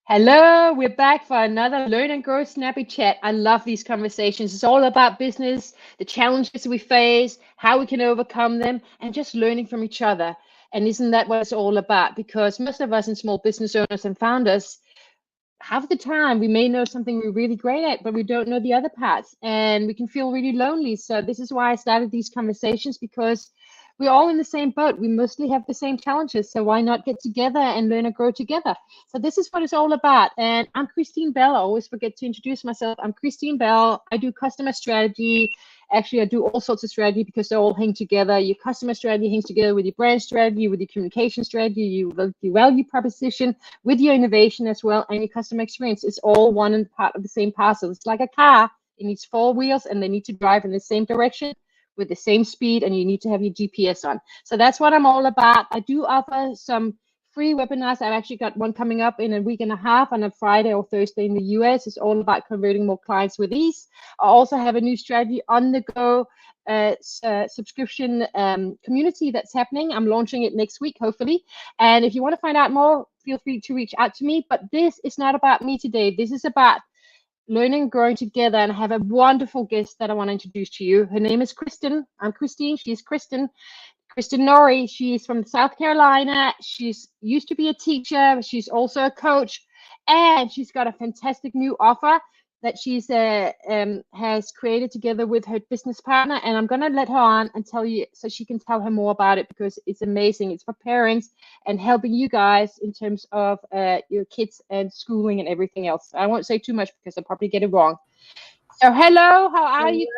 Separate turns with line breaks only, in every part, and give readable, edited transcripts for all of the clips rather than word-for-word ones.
Hello, we're back for another Learn and Grow Snappy Chat. I love these conversations. It's all about business, the challenges we face, how we can overcome them, and just learning from each other. And isn't that what it's all about? Because most of us in small business owners and founders, half the time we may know something we're really great at, but we don't know the other parts, and we can feel really lonely. So this is why I started these conversations, because we're all in the same boat. We mostly have the same challenges. So why not get together and learn and grow together? So this is what it's all about. And I'm Kristin Bell. I always forget to introduce myself. I'm Kristin Bell. I do customer strategy. Actually, I do all sorts of strategy because they all hang together. Your customer strategy hangs together with your brand strategy, with your communication strategy, your value proposition, with your innovation as well, and your customer experience. It's all one and part of the same parcel. It's like a car. It needs four wheels and they need to drive in the same direction with the same speed, and you need to have your GPS on. So that's what I'm all about. I do offer some free webinars. I've actually got one coming up in a week and a half on a Friday or Thursday in the US. It's all about converting more clients with ease. I also have a new strategy on the go subscription community that's happening. I'm launching it next week, hopefully. And if you want to find out more, feel free to reach out to me. But this is not about me today. This is about learning and growing together, and I have a wonderful guest that I want to introduce to you. Her name is Kristin. I'm Kristin. She's Kristin. Kristin Nori. She's from South Carolina. She's used to be a teacher. She's also a coach, and she's got a fantastic new offer that she's has created together with her business partner. And I'm gonna let her on and tell you so she can tell her more about it, because it's amazing. It's for parents and helping you guys in terms of your kids and schooling and everything else. I won't say too much because I'll probably get it wrong. So hello, how are you?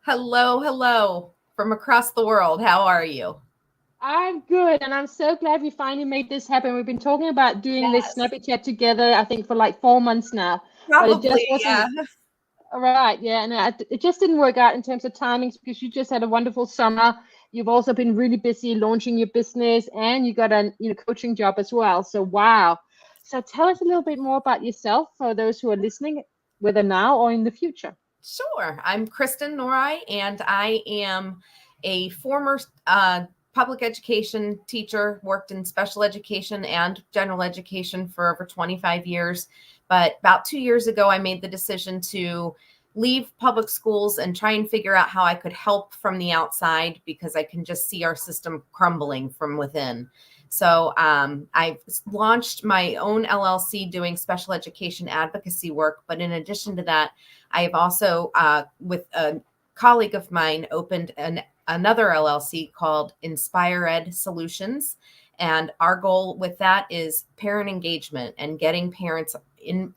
Hello from across the world. How are you?
I'm good, and I'm so glad we finally made this happen. We've been talking about doing this Snappy Chat together, I think, for like 4 months now.
Probably,
but it just wasn't.
yeah.
Right, yeah, and it just didn't work out in terms of timings, because you just had a wonderful summer. You've also been really busy launching your business, and you got a coaching job as well. So wow. So tell us a little bit more about yourself for those who are listening, whether now or in the future.
Sure. I'm Kristin Nori, and I am a former public education teacher, worked in special education and general education for over 25 years. But about 2 years ago, I made the decision to leave public schools and try and figure out how I could help from the outside, because I can just see our system crumbling from within. So I've launched my own LLC doing special education advocacy work. But in addition to that, I have also, with a colleague of mine, opened another LLC called Inspire Ed Solutions. And our goal with that is parent engagement and getting parents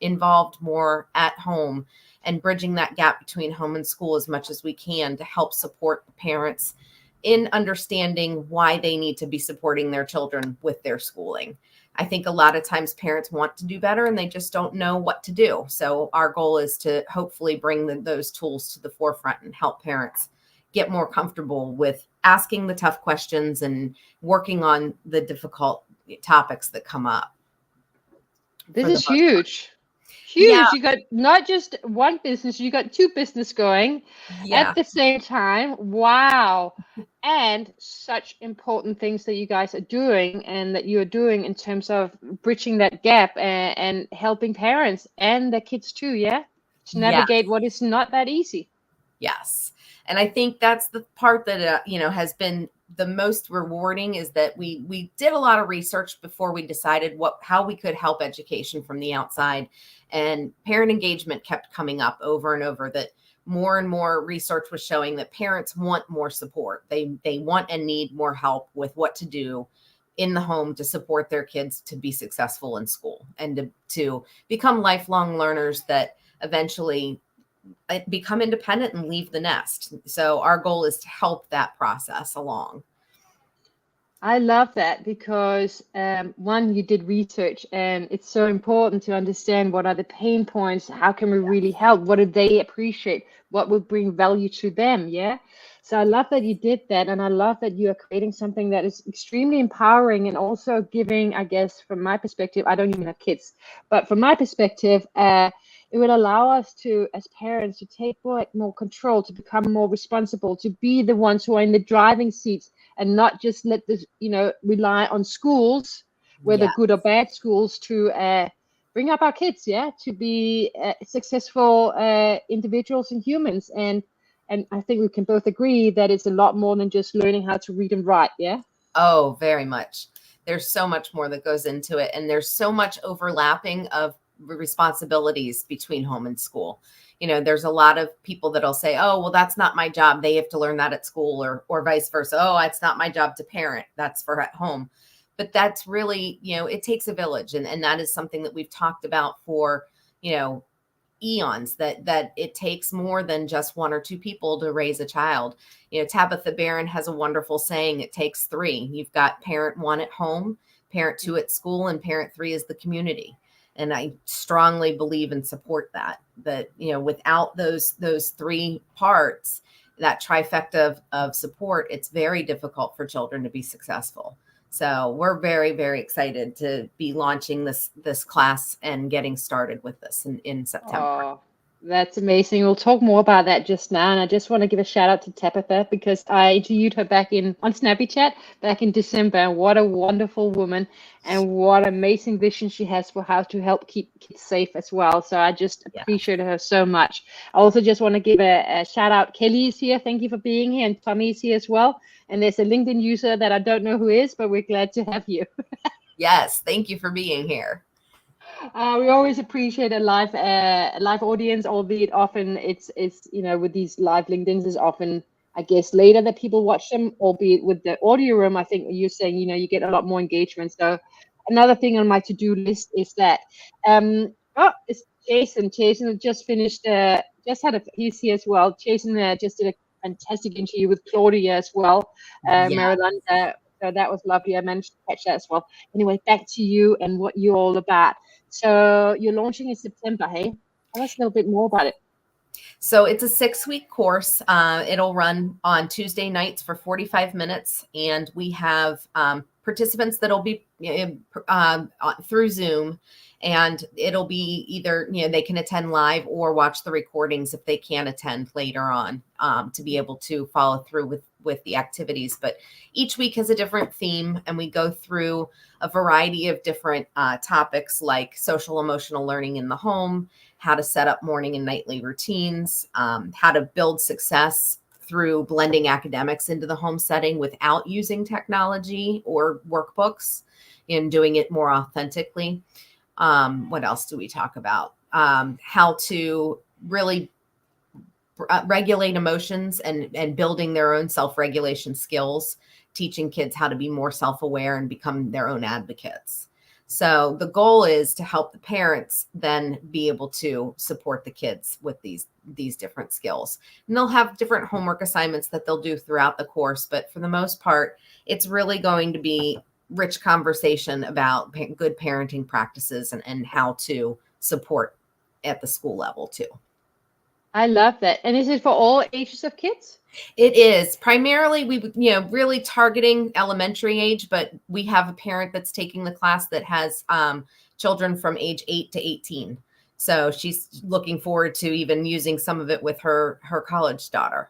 involved more at home and bridging that gap between home and school as much as we can to help support the parents in understanding why they need to be supporting their children with their schooling. I think a lot of times parents want to do better and they just don't know what to do. So our goal is to hopefully bring those tools to the forefront and help parents get more comfortable with asking the tough questions and working on the difficult topics that come up.
This is huge. Huge. Yeah. You got not just one business, you got two business going at the same time. Wow. And such important things that you guys are doing and that you're doing in terms of bridging that gap and helping parents and their kids too, to navigate what is not that easy.
Yes. And I think that's the part that, has been the most rewarding, is that we did a lot of research before we decided how we could help education from the outside. And parent engagement kept coming up over and over, that more and more research was showing that parents want more support. They want and need more help with what to do in the home to support their kids to be successful in school and to become lifelong learners that eventually become independent and leave the nest. So our goal is to help that process along.
I love that, because one, you did research, and it's so important to understand what are the pain points, how can we really help, what do they appreciate, what will bring value to them. So I love that you did that, and I love that you are creating something that is extremely empowering and also giving, I guess, from my perspective, I don't even have kids, but from my perspective, it will allow us to, as parents, to take more control, to become more responsible, to be the ones who are in the driving seats, and not just let this, rely on schools, whether good or bad schools, to bring up our kids, yeah, to be successful individuals and humans. And I think we can both agree that it's a lot more than just learning how to read and write, yeah?
Oh, very much. There's so much more that goes into it. And there's so much overlapping of responsibilities between home and school. There's a lot of people that'll say, oh, well, that's not my job. They have to learn that at school, or vice versa. Oh, it's not my job to parent. That's for at home. But that's really, it takes a village. And that is something that we've talked about for, eons, that it takes more than just one or two people to raise a child. Tabitha Barron has a wonderful saying, it takes three. You've got parent one at home, parent two at school, and parent three is the community. And I strongly believe and support that without those three parts, that trifecta of support, it's very difficult for children to be successful. So we're very, very excited to be launching this class and getting started with this in September.
Oh, that's amazing. We'll talk more about that just now. And I just want to give a shout out to Tabitha, because I interviewed her on Snappy Chat back in December. And what a wonderful woman, and what amazing vision she has for how to help keep kids safe as well. So I just appreciate her so much. I also just want to give a shout out. Kelly is here. Thank you for being here. And Tommy is here as well. And there's a LinkedIn user that I don't know who is, but we're glad to have you.
Yes, thank you for being here.
We always appreciate a live audience, albeit often it's with these live LinkedIn's is often, I guess, later that people watch them, albeit with the audio room, I think you're saying, you get a lot more engagement. So another thing on my to-do list is that, it's Jason. Jason just finished, he's here as well. Jason just did a fantastic interview with Claudia as well, Maryland. So that was lovely. I managed to catch that as well. Anyway, back to you and what you're all about. So you're launching in September, hey? Tell us a little bit more about it.
So it's a 6-week course. It'll run on Tuesday nights for 45 minutes. And we have participants that'll be through Zoom. And it'll be either, they can attend live or watch the recordings if they can attend later on, to be able to follow through with the activities. But each week has a different theme, and we go through a variety of different topics like social emotional learning in the home, how to set up morning and nightly routines, how to build success through blending academics into the home setting without using technology or workbooks, and doing it more authentically. What else do we talk about? How to really regulate emotions and building their own self-regulation skills, teaching kids how to be more self-aware and become their own advocates. So the goal is to help the parents then be able to support the kids with these different skills. And they'll have different homework assignments that they'll do throughout the course. But for the most part, it's really going to be rich conversation about good parenting practices and how to support at the school level too.
I love that. And is it for all ages of kids?
It is primarily, we really targeting elementary age, but we have a parent that's taking the class that has children from age 8 to 18. So she's looking forward to even using some of it with her college daughter.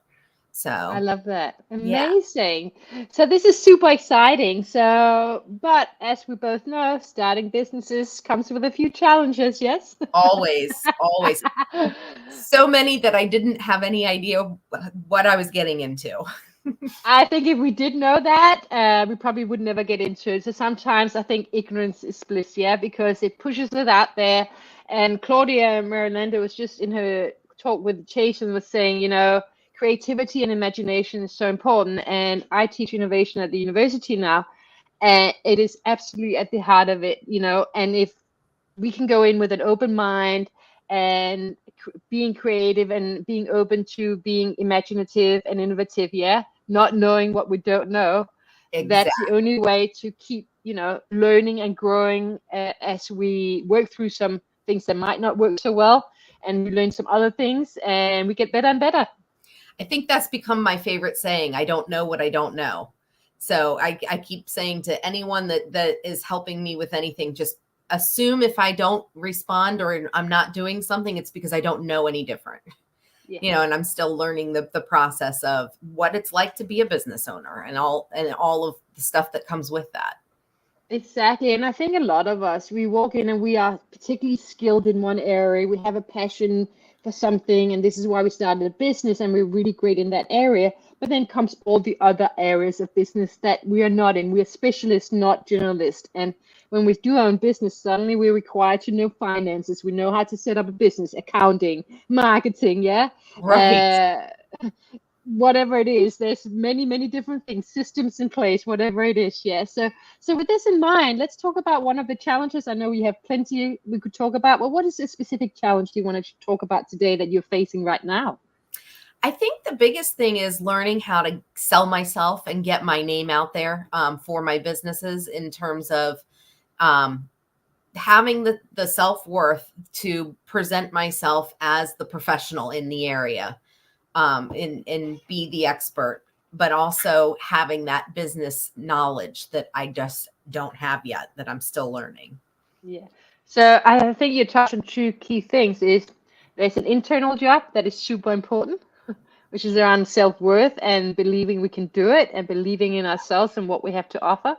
So
I love that. Amazing. Yeah. So this is super exciting. But as we both know, starting businesses comes with a few challenges, yes?
Always. So many that I didn't have any idea what I was getting into.
I think if we did know that, we probably would never get into it. So sometimes I think ignorance is bliss, yeah, because it pushes it out there. And Claudia Marilanda was just in her talk with Jason was saying, creativity and imagination is so important. And I teach innovation at the university now, and it is absolutely at the heart of it, and if we can go in with an open mind and being creative and being open to being imaginative and innovative, not knowing what we don't know, exactly. That's the only way to keep, learning and growing as we work through some things that might not work so well, and we learn some other things and we get better and better.
I think that's become my favorite saying. I don't know what I don't know. So I keep saying to anyone that is helping me with anything, just assume if I don't respond or I'm not doing something, it's because I don't know any different. Yeah. And I'm still learning the process of what it's like to be a business owner and all of the stuff that comes with that.
Exactly. And I think a lot of us, we walk in and we are particularly skilled in one area. We have a passion for something, and this is why we started a business, and we're really great in that area. But then comes all the other areas of business that we are not in. We are specialists, not generalists. And when we do our own business, suddenly we're required to know finances. We know how to set up a business, accounting, marketing, yeah.
Right.
Whatever it is, there's many different things, systems in place, whatever it is. Yeah, so with this in mind, let's talk about one of the challenges. I know we have plenty we could talk about, but what is a specific challenge you want to talk about today that you're facing right now?
I think the biggest thing is learning how to sell myself and get my name out there for my businesses, in terms of um, having the self-worth to present myself as the professional in the area, and be the expert, but also having that business knowledge that I just don't have yet, that I'm still learning.
Yeah, so I think you touched on two key things. Is there's an internal job that is super important, which is around self-worth and believing we can do it and believing in ourselves and what we have to offer.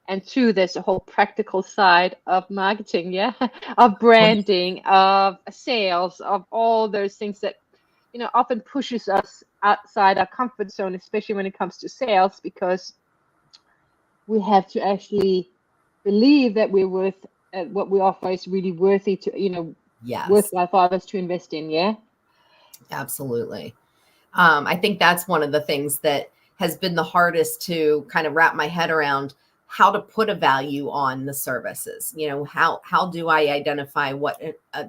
And two, there's a whole practical side of marketing, yeah, of branding, of sales, of all those things that, often pushes us outside our comfort zone, especially when it comes to sales, because we have to actually believe that we're worth what we offer is really worthy to,
Yes,
worthwhile for others to invest in, yeah.
absolutely. I think that's one of the things that has been the hardest to kind of wrap my head around, how to put a value on the services. How do I identify what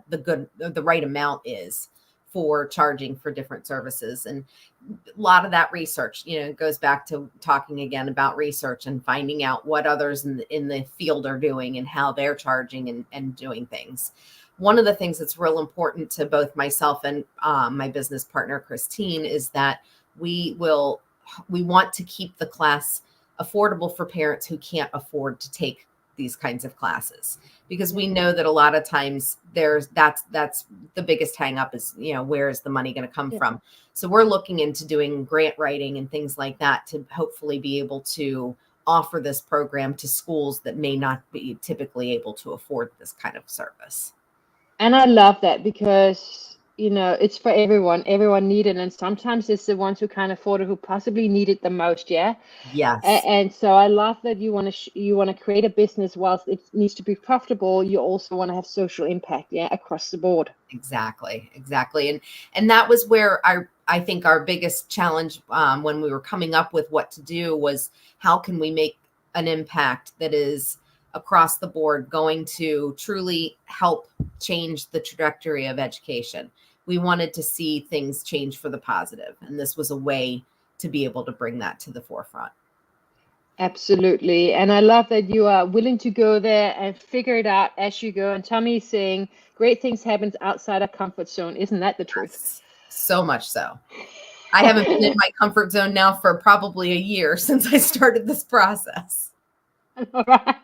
the right amount is for charging for different services? And a lot of that research, goes back to talking again about research and finding out what others in the field are doing and how they're charging and doing things. One of the things that's real important to both myself and my business partner, Kristin, is that we want to keep the class affordable for parents who can't afford to take these kinds of classes, because we know that a lot of times that's the biggest hang up is, where is the money going to come from? So we're looking into doing grant writing and things like that to hopefully be able to offer this program to schools that may not be typically able to afford this kind of service.
And I love that because, it's for everyone. Everyone need it. And sometimes it's the ones who can't afford it who possibly need it the most. Yeah.
Yes.
And so I love that you want to you want to create a business whilst it needs to be profitable. You also want to have social impact, yeah, across the board.
Exactly. And that was where I think our biggest challenge when we were coming up with what to do was, how can we make an impact that is across the board going to truly help change the trajectory of education. We wanted to see things change for the positive, and this was a way to be able to bring that to the forefront.
Absolutely. And I love that you are willing to go there and figure it out as you go. And Tommy's saying great things happens outside our comfort zone. Isn't that the truth?
Yes, so much so. I haven't been in my comfort zone now for probably a year since I started this process.
All right.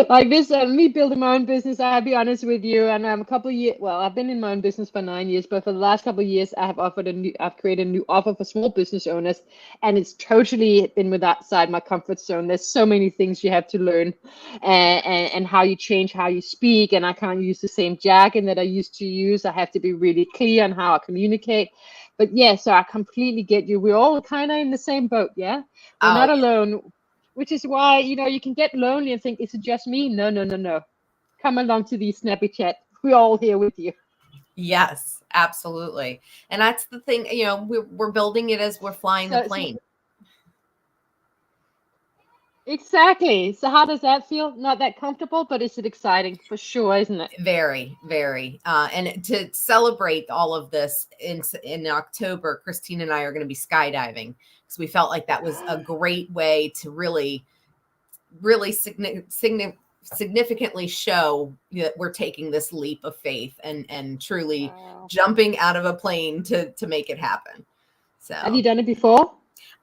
Like this, me building my own business, I'll be honest with you. And I'm a couple of years, well, I've been in my own business for 9 years, but for the last couple of years, I've created a new offer for small business owners. And it's totally been with outside my comfort zone. There's so many things you have to learn and how you change how you speak. And I can't use the same jargon that I used to use. I have to be really clear on how I communicate. But yeah, so I completely get you. We're all kind of in the same boat. Yeah. We're not alone. Which is why, you can get lonely and think, is it just me? No. Come along to the Snappy Chat. We're all here with you.
Yes, absolutely. And that's the thing, we're building it as we're flying the plane.
Exactly. So how does that feel? Not that comfortable, but is it exciting? For sure, isn't it?
Very, very. And to celebrate all of this in October, Kristin and I are going to be skydiving, because we felt like that was a great way to really significantly show that we're taking this leap of faith and truly jumping out of a plane to make it happen. So
have you done it before?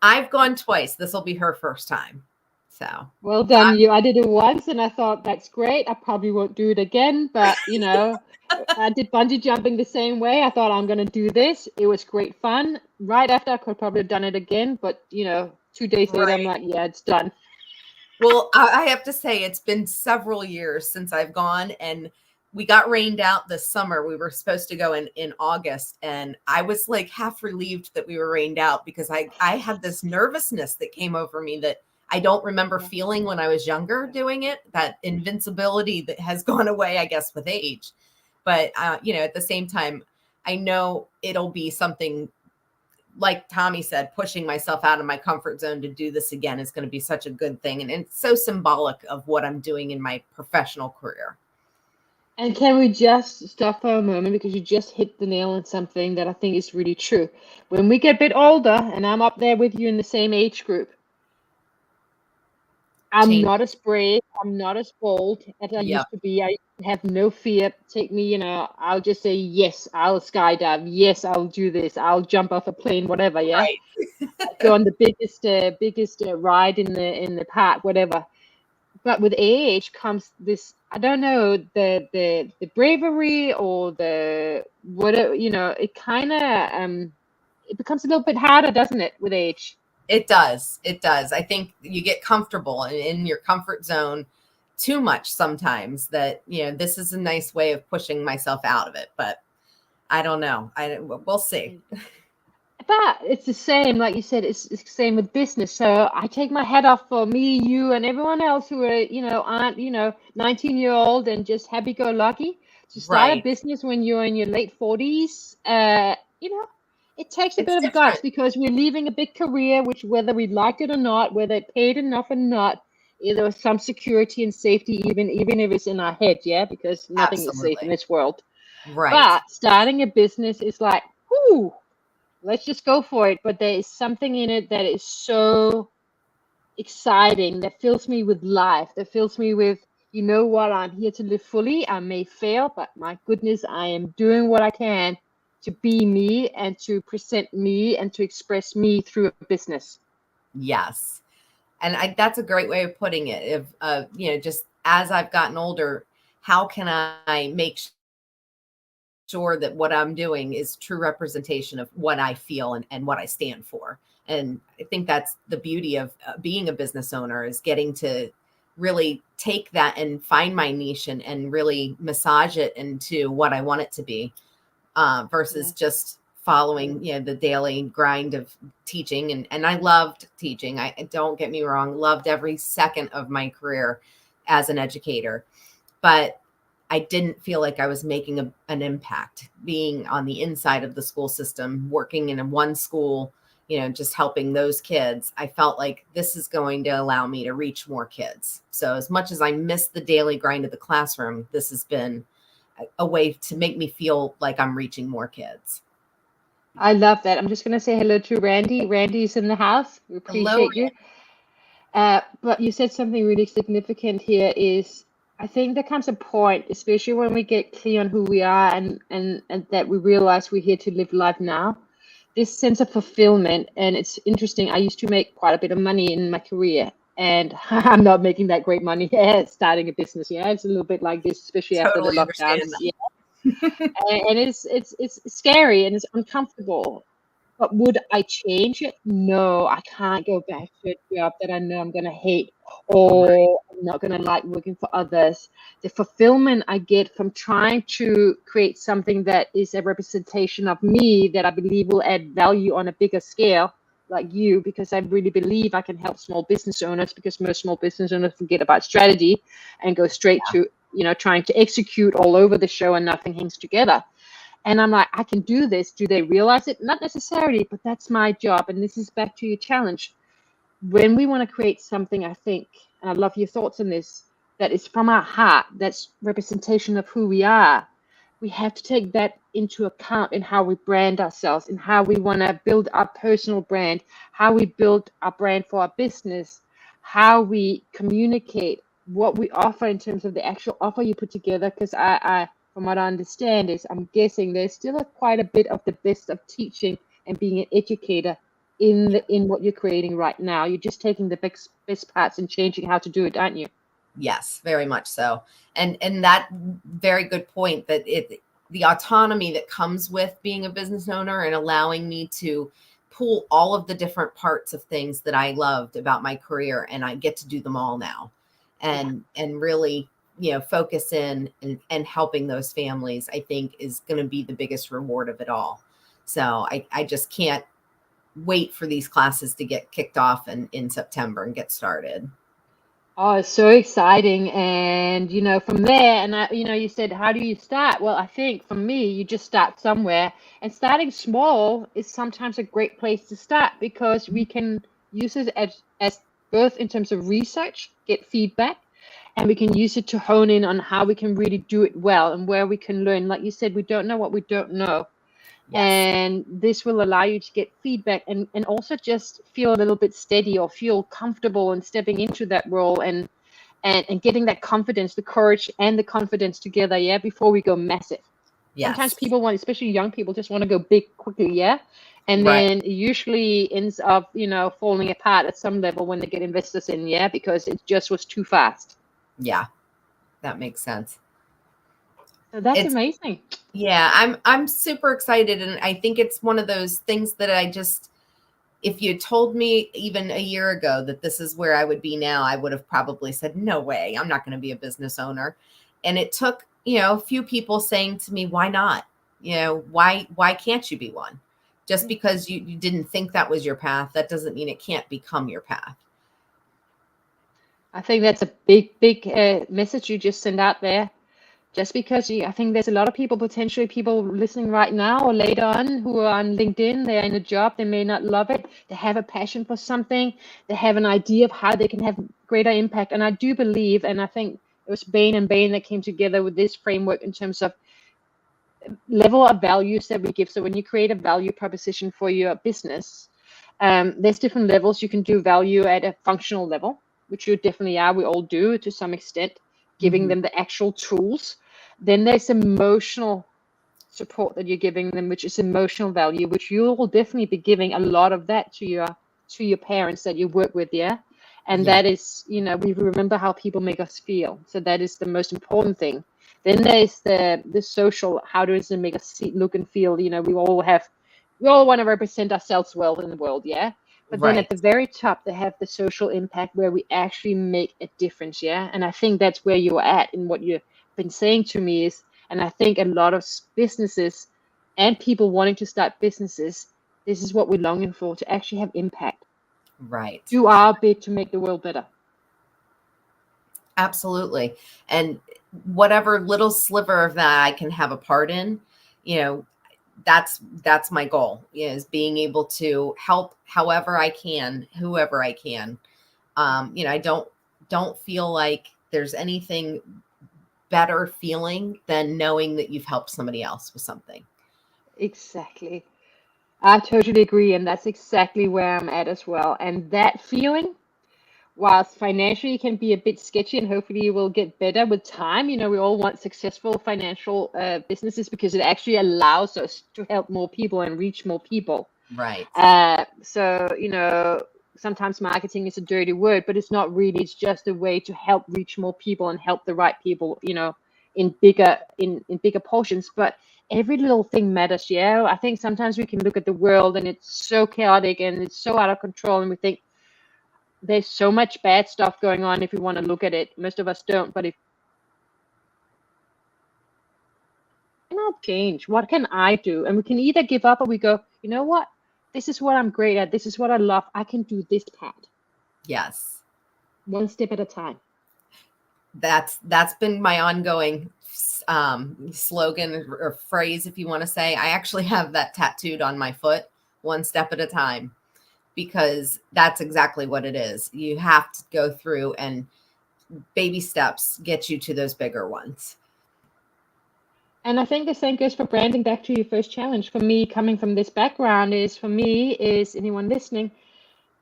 I've gone twice. This will be her first time. So
well done, you. I did it once and I thought that's great. I probably won't do it again, but I did bungee jumping the same way. I thought I'm going to do this. It was great fun. Right after, I could probably have done it again, but 2 days later, I'm like, yeah, it's done.
Well, I have to say, it's been several years since I've gone, and we got rained out this summer. We were supposed to go in August, and I was like half relieved that we were rained out, because I had this nervousness that came over me that I don't remember feeling when I was younger doing it, that invincibility that has gone away, I guess, with age. But, at the same time, I know it'll be something, like Tommy said, pushing myself out of my comfort zone to do this again is going to be such a good thing. And it's so symbolic of what I'm doing in my professional career.
And can we just stop for a moment, because you just hit the nail on something that I think is really true. When we get a bit older, and I'm up there with you in the same age group, I'm not as brave, I'm not as bold as I used to be. I have no fear. Take me, I'll just say, yes, I'll skydive. Yes, I'll do this. I'll jump off a plane, whatever. Yeah.
Right.
Go on the biggest ride in the park, whatever. But with age comes this, I don't know, the bravery or the whatever, it kind of it becomes a little bit harder, doesn't it, with age?
It does. It does. I think you get comfortable in your comfort zone too much sometimes, that, this is a nice way of pushing myself out of it. But I don't know. We'll see.
But it's the same, like you said, it's the same with business. So I take my hat off for me, you, and everyone else who are, aren't, 19-year-old and just happy-go-lucky. To start a business when you're in your late 40s, it takes a bit of guts, because we're leaving a big career, which, whether we liked it or not, whether it paid enough or not, there was some security and safety, even if it's in our head, yeah, because nothing is safe in this world.
Right.
But starting a business is like, whoo, let's just go for it. But there is something in it that is so exciting, that fills me with life, that fills me with, you know what, I'm here to live fully. I may fail, but my goodness, I am doing what I can to be me and to present me and to express me through a business.
Yes. And that's a great way of putting it. If, just as I've gotten older, how can I make sure that what I'm doing is true representation of what I feel and what I stand for? And I think that's the beauty of being a business owner, is getting to really take that and find my niche and really massage it into what I want it to be, versus just following, the daily grind of teaching. And I loved teaching. I don't get me wrong, loved every second of my career as an educator, but I didn't feel like I was making an impact being on the inside of the school system, working in one school, just helping those kids. I felt like this is going to allow me to reach more kids. So as much as I miss the daily grind of the classroom, this has been a way to make me feel like I'm reaching more kids.
I love that. I'm just going to say hello to Randy. Randy's in the house. We appreciate you. But you said something really significant here is, I think there comes a point, especially when we get clear on who we are and that we realize we're here to live life now, this sense of fulfillment. And it's interesting. I used to make quite a bit of money in my career, and I'm not making that great money starting a business. Yeah, it's a little bit like this, especially after the lockdowns. Yeah. And it's scary and it's uncomfortable. But would I change it? No, I can't go back to a job that I know I'm going to hate, or I'm not going to like working for others. The fulfillment I get from trying to create something that is a representation of me, that I believe will add value on a bigger scale, like you, because I really believe I can help small business owners, because most small business owners forget about strategy and go straight to, trying to execute all over the show, and nothing hangs together. And I'm like, I can do this. Do they realize it? Not necessarily, but that's my job. And this is back to your challenge. When we want to create something, I think, and I love your thoughts on this, that is from our heart, that's representation of who we are, we have to take that into account in how we brand ourselves, in how we want to build our personal brand, how we build our brand for our business, how we communicate, what we offer in terms of the actual offer you put together. Because from what I understand is, I'm guessing there's still quite a bit of the best of teaching and being an educator in what you're creating right now. You're just taking the best parts and changing how to do it, aren't you?
Yes, very much so. And that very good point, that the autonomy that comes with being a business owner and allowing me to pull all of the different parts of things that I loved about my career, and I get to do them all now, and really, focus in and helping those families, I think is going to be the biggest reward of it all. So I just can't wait for these classes to get kicked off in September and get started.
Oh, it's so exciting. And, from there, and you said, how do you start? Well, I think for me, you just start somewhere, and starting small is sometimes a great place to start, because we can use it as both in terms of research, get feedback, and we can use it to hone in on how we can really do it well and where we can learn. Like you said, we don't know what we don't know.
Yes.
And this will allow you to get feedback and also just feel a little bit steady or feel comfortable in stepping into that role and getting that confidence, the courage and the confidence together, before we go massive.
Yes.
Sometimes people want, especially young people, just want to go big quickly, and
Right.
then it usually ends up, falling apart at some level when they get investors in, because it just was too fast.
Yeah, that makes sense.
So that's amazing.
Yeah, I'm super excited, and I think it's one of those things that if you told me even a year ago that this is where I would be now, I would have probably said, no way, I'm not going to be a business owner. And it took, a few people saying to me, why not? Why can't you be one? Just because you didn't think that was your path, that doesn't mean it can't become your path.
I think that's a big message you just sent out there. Just because I think there's a lot of people listening right now or later on who are on LinkedIn, they're in a job, they may not love it, they have a passion for something, they have an idea of how they can have greater impact. And I do believe, and I think it was Bain and Bain that came together with this framework in terms of level of values that we give. So when you create a value proposition for your business, there's different levels. You can do value at a functional level, which you definitely are. We all do to some extent, giving them the actual tools. Then there's emotional support that you're giving them, which is emotional value, which you will definitely be giving a lot of that to your parents that you work with, and that is, we remember how people make us feel. So that is the most important thing. Then there's the social, how does it make us look and feel? We all want to represent ourselves well in the world, But then at the very top, they have the social impact where we actually make a difference, And I think that's where you're at in what you've been saying to me is, and I think a lot of businesses and people wanting to start businesses, this is what we're longing for, to actually have impact.
Right.
Do our bit to make the world better.
Absolutely. And whatever little sliver of that I can have a part in, that's my goal, is being able to help however I can, whoever I can. I don't feel like there's anything better feeling than knowing that you've helped somebody else with something.
Exactly. I totally agree. And that's exactly where I'm at as well. And that feeling, whilst financially can be a bit sketchy, and hopefully you will get better with time. We all want successful financial businesses because it actually allows us to help more people and reach more people.
Right.
So, sometimes marketing is a dirty word, but it's not really. It's just a way to help reach more people and help the right people, in bigger portions. But every little thing matters. I think sometimes we can look at the world and it's so chaotic and it's so out of control, and we think, there's so much bad stuff going on if we want to look at it. Most of us don't, but if cannot change, what can I do? And we can either give up or we go, you know what? This is what I'm great at. This is what I love. I can do this part.
Yes.
One step at a time.
That's been my ongoing slogan or phrase, if you want to say. I actually have that tattooed on my foot, one step at a time. Because that's exactly what it is. You have to go through, and baby steps get you to those bigger ones.
And I think the same goes for branding. Back to your first challenge. For me, coming from this background, is anyone listening,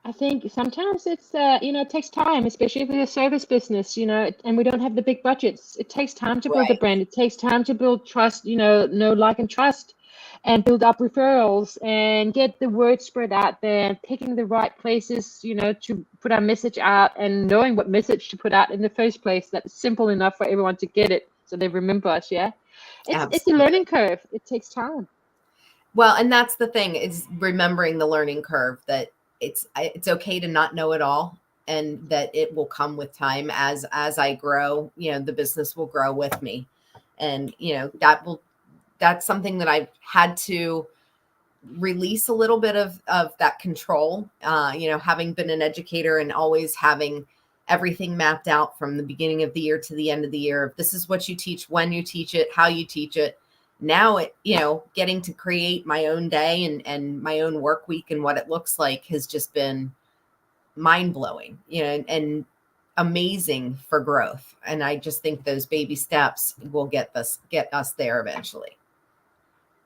I think sometimes it's, it takes time, especially if it's a service business, and we don't have the big budgets. It takes time to build a brand. It takes time to build trust, know, like, and trust. And build up referrals and get the word spread out there, and picking the right places, to put our message out, and knowing what message to put out in the first place. That's simple enough for everyone to get it, so they remember us. It's a learning curve. It takes time.
Well, and that's the thing, is remembering the learning curve, that it's okay to not know it all, and that it will come with time. As I grow, the business will grow with me. And, that's something that I've had to release a little bit of that control, having been an educator and always having everything mapped out from the beginning of the year to the end of the year. This is what you teach, when you teach it, how you teach it. Now getting to create my own day and my own work week and what it looks like has just been mind blowing, and amazing for growth. And I just think those baby steps will get us there eventually.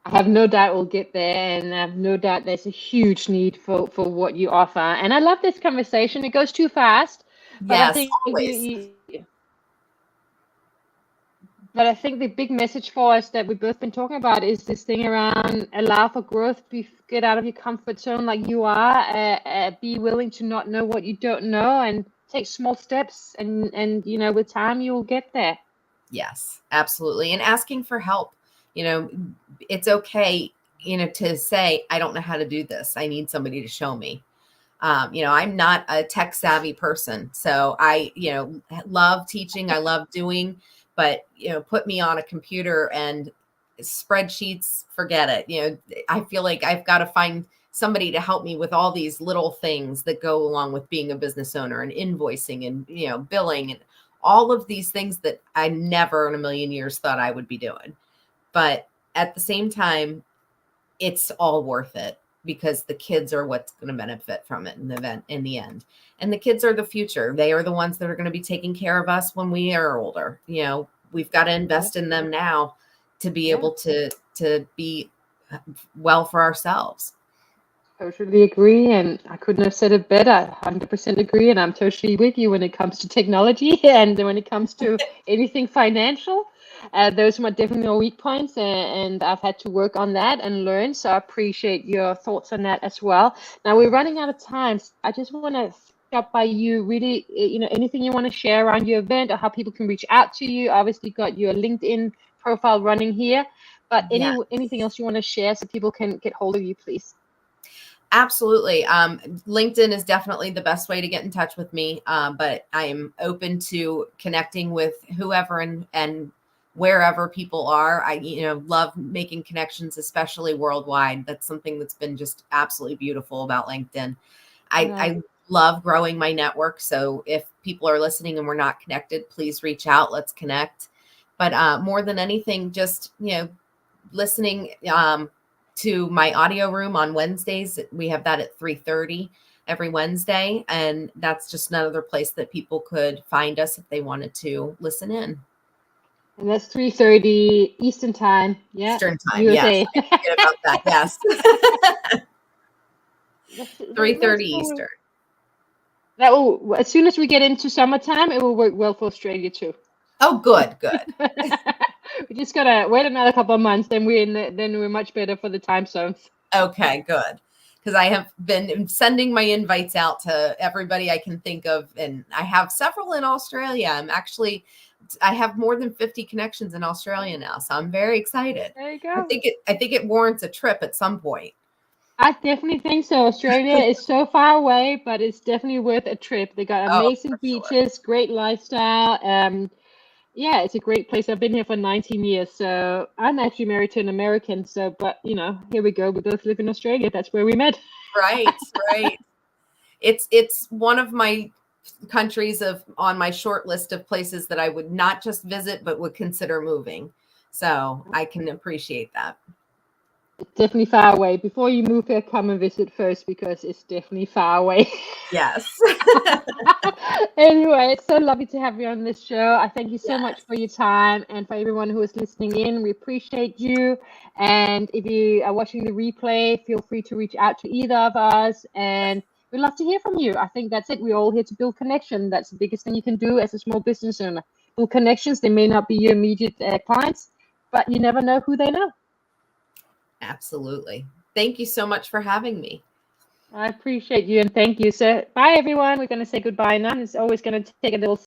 I have no doubt we'll get there, and I have no doubt there's a huge need for what you offer. And I love this conversation. It goes too fast, but
Yes,
I think
always.
But I think the big message for us that we've both been talking about is this thing around allow for growth, get out of your comfort zone like you are, be willing to not know what you don't know, and take small steps, and with time you will get there.
Yes, absolutely. And asking for help. It's okay, to say, I don't know how to do this. I need somebody to show me. I'm not a tech savvy person, so I, love teaching. I love doing, but, put me on a computer and spreadsheets, forget it. I feel like I've got to find somebody to help me with all these little things that go along with being a business owner, and invoicing, and, billing, and all of these things that I never in a million years thought I would be doing. But at the same time, it's all worth it, because the kids are what's going to benefit from it in the end. And the kids are the future. They are the ones that are going to be taking care of us when we are older. We've got to invest in them now to be able to be well for ourselves.
Totally agree, and I couldn't have said it better. 100% agree, and I'm totally with you when it comes to technology and when it comes to anything financial. Those are definitely my weak points, and I've had to work on that and learn. So I appreciate your thoughts on that as well. Now we're running out of time. So I just want to stop by you. Really, anything you want to share around your event or how people can reach out to you. Obviously, got your LinkedIn profile running here, but anything else you want to share so people can get hold of you, please?
Absolutely. LinkedIn is definitely the best way to get in touch with me. But I'm open to connecting with whoever and wherever people are. I, love making connections, especially worldwide. That's something that's been just absolutely beautiful about LinkedIn. I love growing my network. So if people are listening and we're not connected, please reach out. Let's connect. But more than anything, just, listening, to my audio room on Wednesdays. We have that at 3:30 every Wednesday. And that's just another place that people could find us if they wanted to listen in.
And that's 3:30 Eastern time. Yeah.
Eastern time.
USA.
Yes. I forget about that. Yes. 3:30 Eastern.
That will, as soon as we get into summertime, it will work well for Australia too.
Oh, good.
We just gotta wait another couple of months, then we're much better for the time zones.
Okay, good. Because I have been sending my invites out to everybody I can think of, and I have several in Australia. I have more than 50 connections in Australia now, so I'm very excited.
There you go.
I think it warrants a trip at some point.
I definitely think so. Australia is so far away, but it's definitely worth a trip. They got amazing beaches, great lifestyle. Yeah, it's a great place. I've been here for 19 years. So I'm actually married to an American. So, but here we go. We both live in Australia. That's where we met.
Right. It's one of my countries on my short list of places that I would not just visit, but would consider moving. So I can appreciate that.
It's definitely far away. Before you move here, come and visit first, because it's definitely far away.
Yes.
Anyway, it's so lovely to have you on this show. I thank you so much for your time, and for everyone who is listening in. We appreciate you. And if you are watching the replay, feel free to reach out to either of us, and we'd love to hear from you. I think that's it. We're all here to build connection. That's the biggest thing you can do as a small business owner. Build connections. They may not be your immediate clients, but you never know who they know.
Absolutely. Thank you so much for having me.
I appreciate you, and thank you. So bye, everyone. We're going to say goodbye now. It's always going to take a little